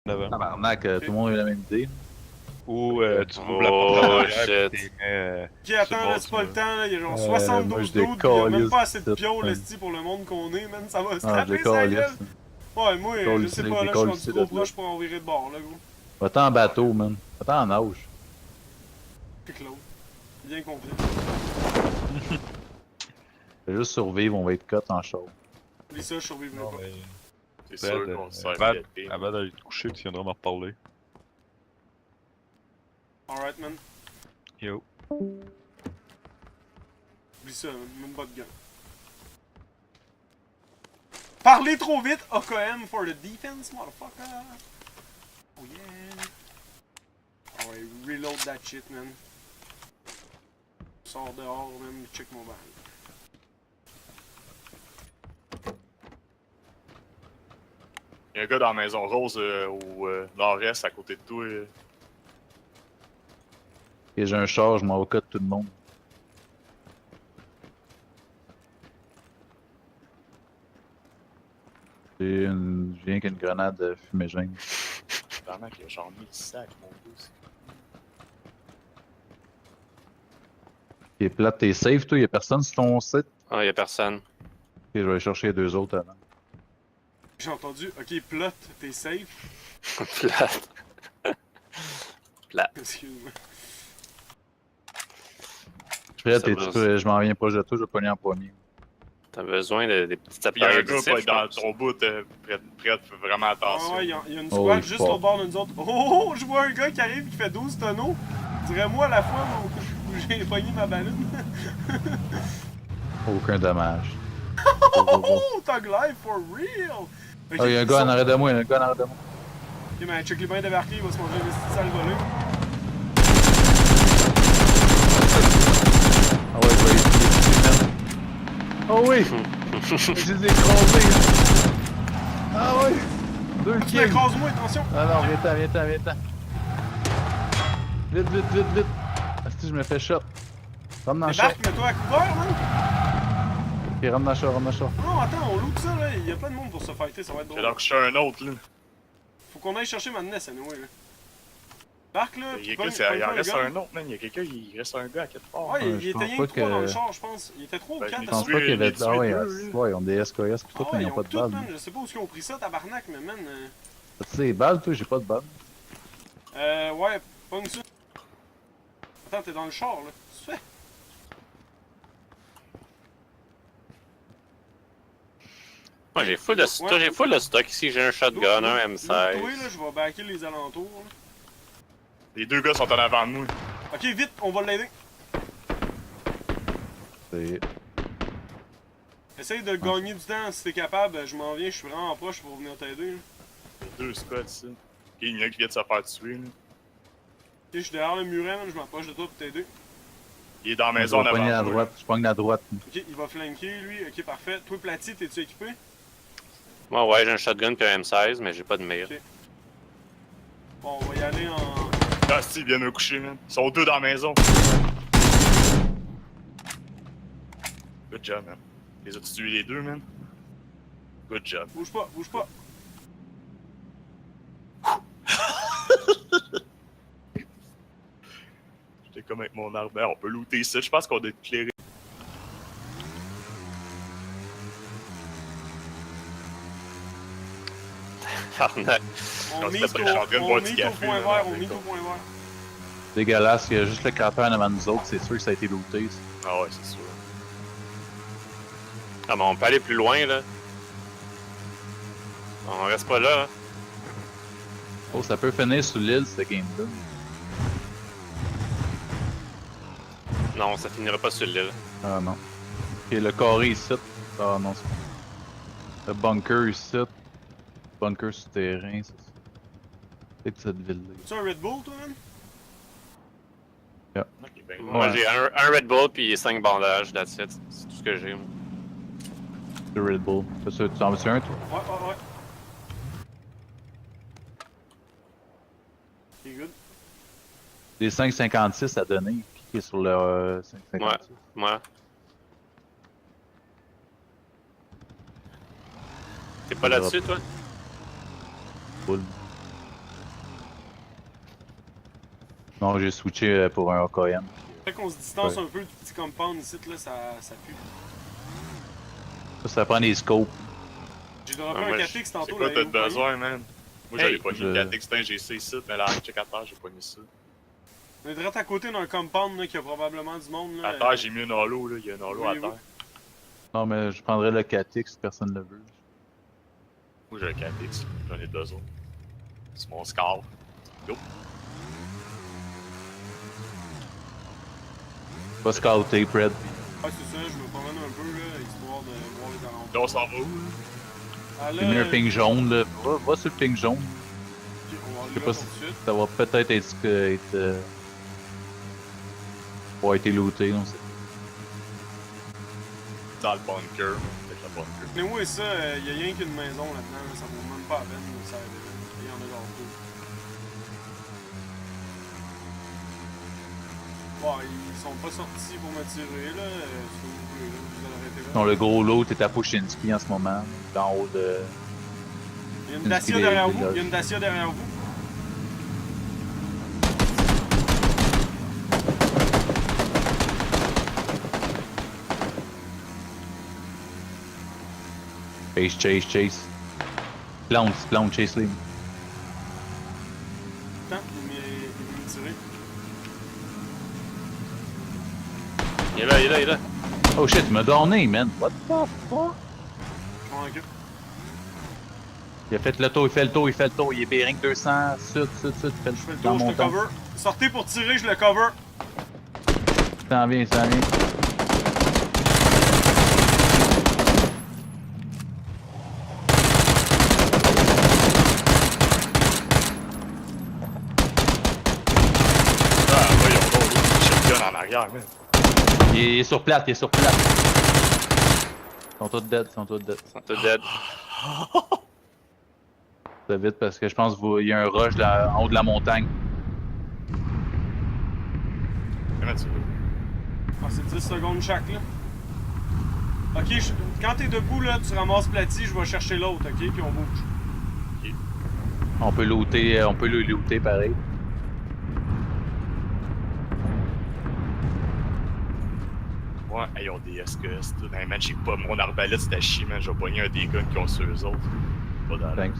Devant. Tabarnak, tout le monde a eu la même idée. Ou tu ouvres la porte Oh d'arrière pis shit. t'es mets. Ok, attends, là, c'est pas le temps, là. Il y a genre Moi, 72 je d'autres, pis il y a même décalisse pas assez de tout, pions, man. l'esti, pour le monde qu'on est, man. Ça va se Ah, je taper, ça gueule. décalisse. Ouais, moi, je Décalisse, sais pas, là, je suis rendu décalisse, trop là. proche pour en virer de bord, là, gros. Va-t'en en bateau, man. Va-t'en en nage. C'est Claude. Bien compris. Fais juste survivre, on va être cut en chaud. Oublie ça, je survivrai Non, pas. mais. C'est sûr Brad, qu'on se sert avant, de game. avant d'aller te coucher, tu viendras me reparler. Alright, man. Yo. Oublie ça, man. Même pas de gun. Parlez trop vite, OKM for the defense, motherfucker! Oh yeah! Alright, reload that shit, man. Sors dehors, man, check mon bag. Il y a un gars dans la maison rose au nord-est à côté de toi. Et j'ai un char, je m'en vais cut tout le monde. Je viens qu'une grenade fumégène. Pendant qu'il y a genre 1000 sacs, mon gars. Et plate, t'es safe, toi? Y'a personne sur ton site? Ah, y'a personne. Ok, je vais aller chercher les deux autres avant. J'ai entendu, ok, plot, t'es safe. Plate. Plate. Excuse-moi. Fred, je m'en viens pas de toi, je vais pogner en premier. T'as besoin des petits Il y a appareils un gars qui va être dans ton bout, prêt, fais vraiment Ah attention. ouais, il y a une Oh, squad oui, juste fort. au bord de nous autres. Oh, je vois un gars qui arrive qui fait 12 tonneaux. Dirais-moi la fois où j'ai pogné ma ballonne. Aucun dommage. Oh, Tug Life for real! Ok, Oh, y'a un ils gars en sont- arrière de moi, y'a un gars en arrière de moi. Ok, mais check les bains débarqués, il va se manger une petite sale volée. Ah ouais, je vais essayer. Oh oui! Je les ai écrasés! Ah ouais! Deux Tu kills! écrase-moi, attention! Ah non, viens-t'en, viens-t'en, viens-t'en! Vite, vite, vite, vite! Asti, je me fais shot! Rentre dans le char! Débarque, mets-toi à couvert, man! Ok, rentre dans le char, rentre dans le char! Non, attends, on loot ça, là. Il y a plein de monde pour se fighter, ça va être J'ai drôle. donc jeté un autre, là. Faut qu'on aille chercher ma NES, anyway, là. Barque, là, Il, puis y a pogne- quelqu'un- il pogne en pas reste le gun. un autre, man. Il y a quelqu'un, il reste un gars à quelque part. Ouais, il je était pense rien pas que 3 dans le que- char, je pense. Il était 3 ou Ben, 4 je Je pense tué, pas qu'il y avait les de. Ah ouais, tués deux, ouais, ils ont des SKS pis tout, Ah mais ouais, ils ils ont pas ont de tout, balles. man. Je sais pas où ils ont pris ça, tabarnak, mais man. Tu sais, balles, toi, j'ai pas de balles. Ouais, pogne ça. Attends, t'es dans le char, là. Qu'est-ce que tu fais? Moi, j'ai full de stock. J'ai full de stock ici. J'ai un shotgun, un Loot, M16. toi, là, je vais backer les alentours, là. Les deux gars sont en avant de nous. Ok, vite, on va l'aider. C'est. Essaye de gagner du temps si t'es capable. Je m'en viens, je suis vraiment proche pour venir t'aider, là. Il y a deux squads ici. Ok, il y en a qui vient de se faire tuer, là. Ok, je suis derrière le muret, man. Je m'approche de toi pour t'aider. Il est dans la Je maison en vais avant. pogner à de nous, droite, je pogne à droite. Ok, il va flanquer, lui. Ok, parfait. Toi, Platy, t'es-tu équipé? Moi, ouais, j'ai un shotgun puis un M16, mais j'ai pas de mire. Ok. Bon, on va y aller en. là. Ah, si, ils viennent me coucher, man. Ils sont deux dans la maison. Good job, man. Les as-tu tués les deux, man? Good job. Bouge pas, bouge pas. J'étais comme avec mon arme. Ben, on peut looter ça. Je pense qu'on doit éclairer. Arnaque. On Non, mise c'était au, pas le shotgun, on bois du mise au café, point là, vert, on dans le mise au décor. point vert. Dégueulasse, il y a juste le cratère en avant de nous autres, c'est sûr que ça a été looté. Ça. Ah ouais, c'est sûr. Ah, mais on peut aller plus loin, là. On reste pas là, hein. Oh, ça peut finir sur l'île, cette game-là. Non, ça finira pas sur l'île. Ah non. Ok, le carré ici. Ah non, c'est pas. Le bunker ici. Bunker souterrain, c'est ça. C'est cette ville-là. Tu un Red Bull, toi, man? Ok, ben, Moi, Ouais. j'ai un Red Bull puis 5 bandages, that's it. C'est tout ce que j'ai, moi. Le Red Bull. Ça, tu en veux-tu un, toi? Ouais. C'est good. Des 5,56 à donner. Qui est sur le 5,56? Moi. T'es pas là-dessus, toi? Bull. Non, j'ai switché pour un AKM. Fait qu'on se distance Ouais. un peu du petit compound ici, là, ça pue. Ça prend des scopes. J'ai droppé Ouais, un moi, 4X c'est tantôt, quoi là, t'as de besoin, man? Moi, j'avais pogné je- le 4X, c'est un GC ici, mais là, check à terre, j'ai pogné ça. On est direct à côté d'un compound, là, qui a probablement du monde, là. À terre, j'ai mis un holo, là. Il y a un holo oui, à oui. terre. Non, mais je prendrais le 4X si personne ne le veut. Moi, j'ai un 4X, j'en ai deux autres. C'est mon scar. Go. Pas scouter, Fred. Ouais, c'est ça, je me promène un peu, là, histoire de voir les alentours. Là, on s'en va où, là? Ah, là, J'ai mis un ping jaune, là. Va sur le ping jaune. ok, on va Je aller sais là pas tout si de suite. ça va peut-être être pas été looté, non, c'est. Dans le bunker. Peut-être le bunker. Mais où est ça? Y a rien qu'une maison là-dedans, là, ça vaut même pas la peine, là, ça il y en a genre deux. Bon, ils sont pas sortis pour me tirer, là. Si vous voulez, là, vous allez arrêter là. Non, le gros lot est à Pushinski en ce moment, d'en haut de. Il y a une une Dacia ski derrière des vous, il y a loges. une Dacia derrière vous. Chase. Plante, chase les. Attends, il veut me tirer. Il est là. Oh shit, il m'a donné, man. What the fuck? Je m'en occupe. Il a fait le tour, il fait le tour. Il est bearing 200, sud, il fait Je fais le dans tour, je te montagne. cover. Sortez pour tirer, je le cover. Ça vient. Ah, voyons donc, le shotgun en arrière, man. Il est sur plate. Ils sont tous dead. Ils sont tous dead. Ça vite parce que je pense qu'il y a un rush là, en haut de la montagne. Comment tu veux? Ah, c'est 10 secondes chaque, là. Ok, quand t'es debout, là, tu ramasses Platy, je vais chercher l'autre, ok? Puis on bouge. On peut le looter pareil. Ouais, hey, ils ont des SKS, tout. Hey, man, j'ai pas mon arbalète, c'était chier, man. J'ai pogné un des guns qui ont sur eux autres. Pas dans Thanks.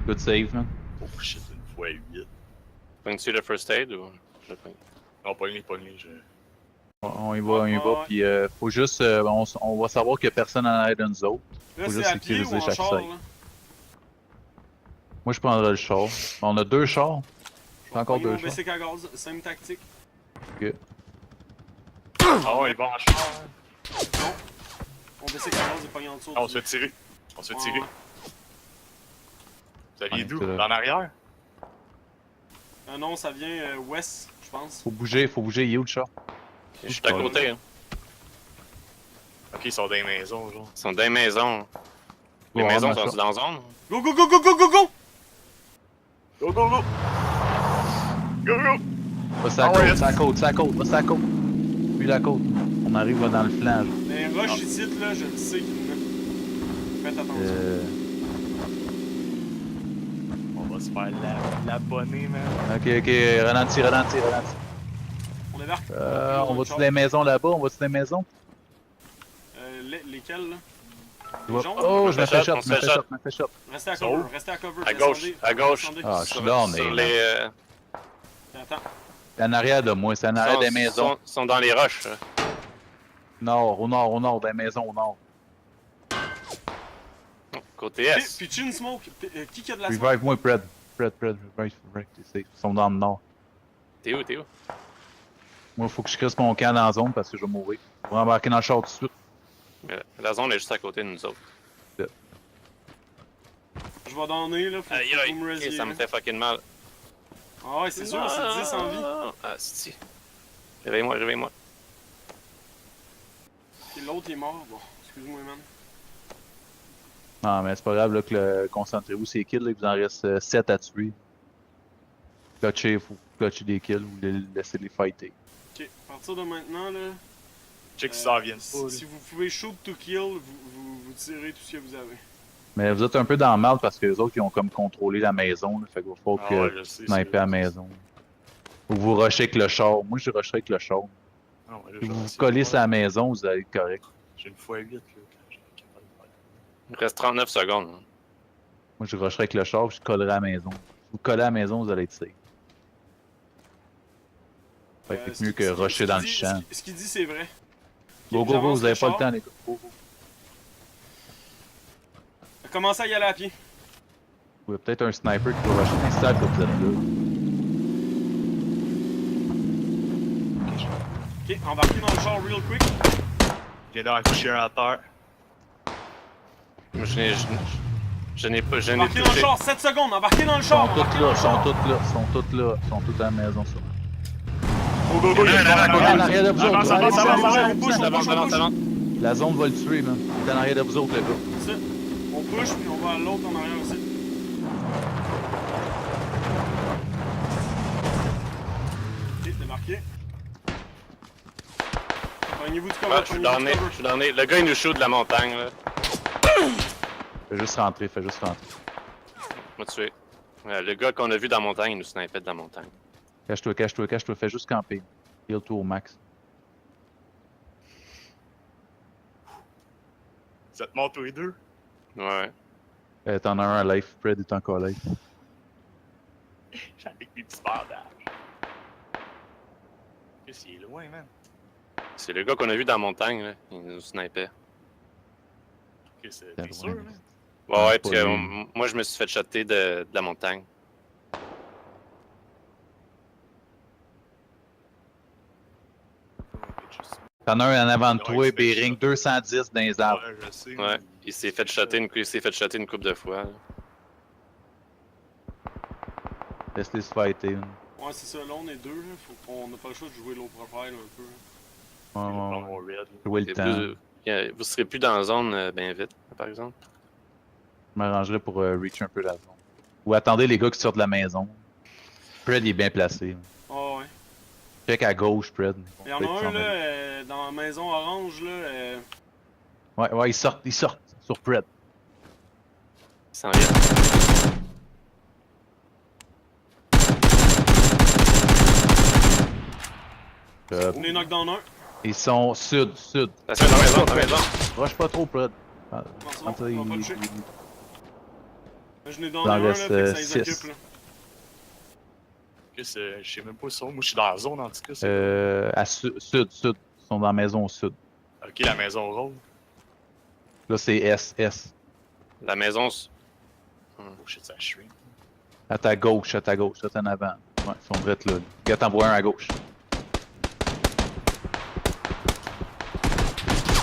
Good save, man. Oh shit, une fois 8. Pognes-tu le first aid ou je le pogne? Non, pogné. On y va, puis faut juste. On va savoir qu'il y a personne en arrière de nous autres. Là, Faut c'est juste à pied ou sécuriser en chaque char, site. là? Moi, je prendrai le char. On a 2 chars. J'ai encore Pogner 2 mon chars. BC à gaz, same tactique. Ah ouais, il va en char. Non. Mon BC à gaz est pogné en dessous. Ah, on se fait tirer. Ouais. Ça vient Ouais, d'où? c'est là. En arrière? Non, ça vient ouest, je pense. Faut bouger. Il est où le char? Je suis à côté. Hein. Ok, ils sont dans les maisons, genre. Ils sont dans les maisons. Les Bon, maisons on a sont ça. dans la zone. Go, go, go, go, go, go, go! Go, go, go! Go, go! Va sur la Ah ouais, côte, sur la côte. Puis la côte. On arrive là, dans le flanc. Là. Mais rush ici, là, je le sais qu'il y en a. Faites attention. On va se faire l'abonner, man. Ok, ralentis. On débarque. On va-tu dans les maisons là-bas? Lesquels, là? Je vois- jaunes? Oh, je me fais On shot, se fait shot. Restez à Sont cover, où? restez à cover. À gauche, descendez, à gauche. descendez. Ah, je suis Sur- là, sur mais. les, Attends. C'est en arrière de moi, c'est en arrière des maisons. sont dans les roches. Nord, au nord, des maisons au nord. Côté S. Puis tu une smoke. Qui a de la smoke? Revive-moi, Fred, revive, t'es safe. Ils sont dans le nord. T'es où? Moi, faut que je crisse mon camp dans la zone parce que je vais mourir. On va embarquer dans le char tout de suite. La zone est juste à côté de nous autres. Je vais donner, là. Faut Aïe que aïe, vous me ok, resiez, ça me là. fait fucking mal. Ah ouais, c'est sûr, c'est 10 en vie. Ah, si. Réveille-moi. Et l'autre il est mort. Bon, excuse-moi, man. Non, mais c'est pas grave, là, concentrez-vous ces kills, là, il vous en reste 7 à tuer. Faut clutcher des kills ou laisser les fighter. Ok, à partir de maintenant, là. Check si ça en vient si, pas. si vous pouvez shoot to kill, vous tirez tout ce que vous avez. Mais vous êtes un peu dans le mal parce que les autres, ils ont comme contrôlé la maison, là. Fait qu'il va falloir Ah que ouais, je sais. sniper à la maison. Ou vous rushez avec le char. Moi, je rusherai avec le char. Ah ouais, là, Si je vous vais vous essayer collez de sur la voir. maison, vous allez être correct. J'ai une x8 là, quand j'ai capable de faire. Il reste 39 secondes. hein. Moi, je rusherai avec le char, puis je collerai à la maison. Si vous collez à la maison, vous allez être safe. Fait que c'est mieux que rusher dans le champ. Ce qu'il dit, c'est vrai. Go, go, go, vous avez pas le temps, les gars. Go, go. Commencez à y aller à pied. Vous avez peut-être un sniper qui va rusher l'install que vous êtes là. Ok, embarquez dans le char real quick. Viens d'en coucher un à terre. Moi, je n'ai pas. Je n'ai Embarquez dans le touché. char, 7 secondes, embarquez dans le Ils char. sont tous embarquez là, dans ils le sont char. tous là, ils sont tous là, ils sont tous à la maison, ça. Go, go, go, il y a En arrière de vous autres, Avance, avance, allez, avance, allez, avance. allez, push, allez. on push, on push. Avance. La zone va le tuer, man. Il est en arrière de vous autres, les gars. C'est ça. On push, puis on va à l'autre en arrière aussi. Ok, démarqué. Pognez-vous du cover, Ah, je suis pognez-vous donné. du cover. Je suis donné. Le gars, il nous shoot de la montagne, là. Fais juste rentrer, fais juste rentrer. M'a tué. Le gars qu'on a vu dans la montagne, il nous snipait de la montagne. Cache-toi, cache-toi, cache-toi, fais juste camper. Heal-toi au max. Vous êtes morts tous les deux? Ouais. T'en as un à life, Fred est encore life. Avec mes petits bandages. Qu'est-ce qu'il est loin, man? C'est le gars qu'on a vu dans la montagne, là. Il nous snipait. Qu'est-ce que C'est t'es sûr, loin. man? Ouais, ouais, pas parce que lui. moi, je me suis fait shotter de la montagne. T'en as un en avant de Ouais, toi, il se fait Bering, shot. 210 dans les arbres. Ouais, je sais. Ouais. Il s'est fait shotter une couple de fois. là. Laisse-les se fighter. man. Ouais, c'est ça, là on est deux, là. Faut qu'on n'a pas le choix de jouer low profile un peu. Ouais, Je vais ouais, prendre ouais. mon red. là. Jouer le C'est temps. vous serez plus dans la zone bien vite, par exemple. Je m'arrangerais pour reach un peu la zone. Ou attendez les gars qui sortent de la maison. Fred il est bien placé. Ah ouais. Check à gauche, Fred. Il y en a un là, dans la maison orange là. Ouais, ouais, ils sortent sur Fred. Il s'en vient. On est knock down un. Ils sont sud. La seule maison, la maison. Rush pas trop, Fred. Ah, Non, c'est comme bon, ça, on va pas le toucher. Je n'ai dans Il en un là, reste, fait que ça les six. occupe là. Qu'est-ce que je sais même pas ça. Moi, je suis dans la zone, en tout cas. À sud. Ils sont dans la maison au sud. Ok, la maison rose. Là, c'est S. La maison. Oh shit, ça shrink. À ta gauche, là, en avant. Ouais, ils sont drettes là. Gars, t'en vois un à gauche.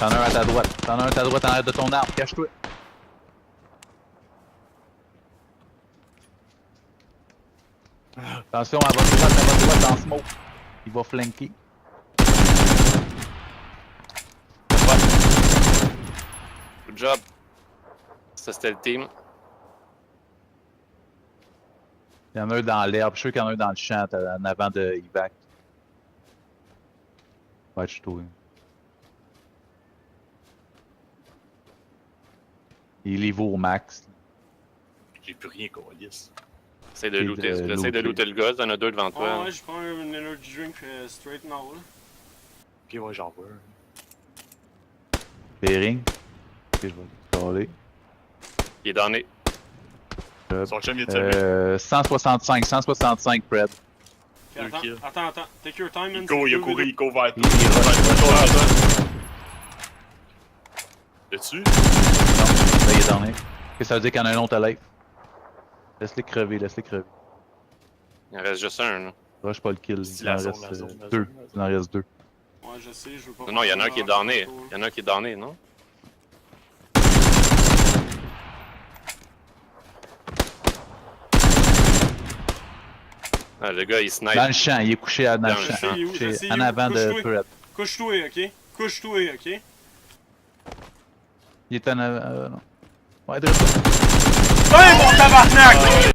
T'en as un à ta droite. En arrière de ton arbre. Cache-toi. Attention, à votre droite, dans smoke. Il va flanker. Good job. Ça, c'était le team. Il y en a un dans l'herbe. Je suis sûr qu'il y en a un dans le champ en avant de Evac. Watch-toi. Il est au max. J'ai plus rien qu'on lisse. Essaye de Et looter. de Essaye de looter. looter le gars. T'en as deux devant toi. Ah ouais, je prends un energy drink straight now là. Ok, ouais, j'en vois un. Bering. Ok, je vais le caler. Il est donné. Son chum, il est tiré. 165, Fred. Ok, Deux kills. attends. Take your time, man. Il a couru, il court vers Il toi. rush. Dessus? Là, il est dans l'air. Que ça veut dire qu'il y en a un autre à life. Laisse-les crever. Il en reste juste un. Là. Rush pas le kill. C'est Il la en zone, reste la zone, la deux. zone, la zone. Il en reste deux. Ouais, je sais, je veux pas. Non, il y en a un qui est donné. tantôt, Il y en a un qui est donné, non? Ah, le gars, il snipe. Dans le champ, il est couché dans le Dans le champ. champ. Il est où? Couché Je sais, en il est où? avant de Couche-toi. Fred. Couche-toi, ok? Couche-toi, ok? Il est en avant. Non. Ouais, dresse. Hey, mon tabarnak!